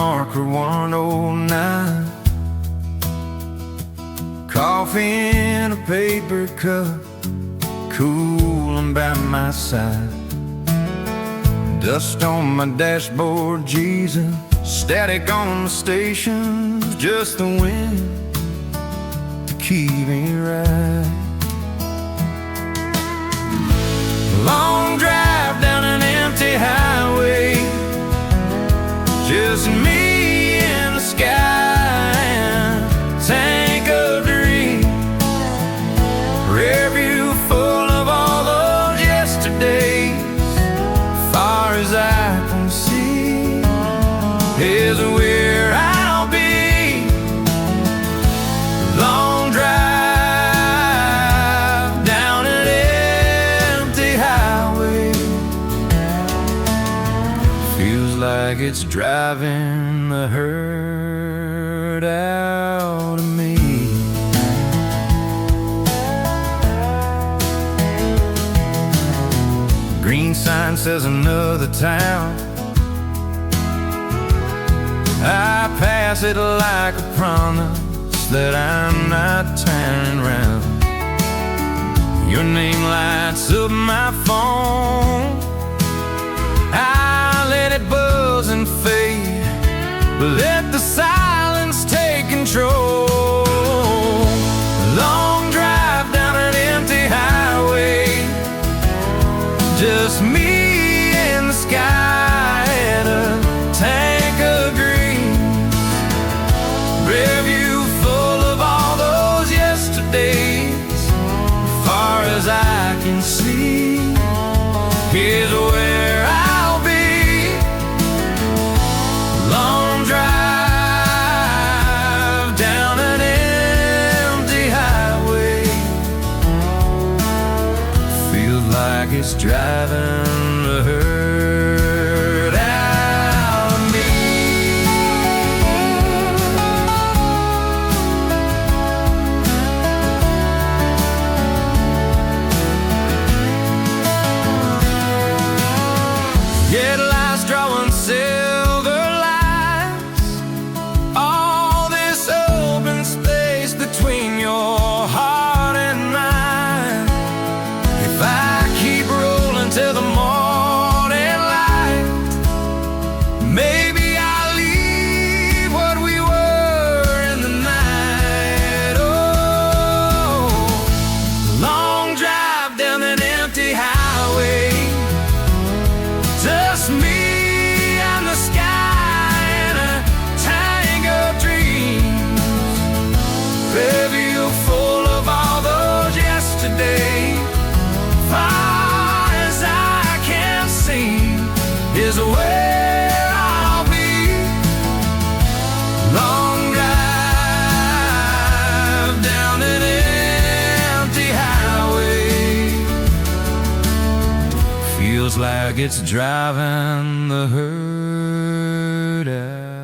marker 109. Coffee in a paper cup, cooling by my side. Dust on my dashboard, Jesus. Static on the stations, just the wind to keep me right. Long drive down an empty highway, just me in the sky and a tank of dreams. Rearview full of all those yesterdays. Far as I can see is where I'll be. Long drive down an empty highway, feels like it's driving the hurt out of me. Green sign says another town. I pass it like a promise that I'm not turning around. Your name lights up my phone. I let it buzz and fade, but let the silence take control. Long drive down an empty highway, just me in the sky and a tank of green. Rearview full of all those yesterdays. Far as I can see, here's where I'll be. Long drive down an empty highway, feels like it's driving the hurt out of me. Headlights drawing silver lights, all this open space between your heart and mine. If I keep rolling till the morning light, maybe I'll leave what we were in the night. Oh, long drive down an empty highway, just me and the sky and a tank of dreams. Rearview full of all those yesterdays. Far as I can see is where I'll be. Long drive down an empty highway, feels like it's driving the hurt out.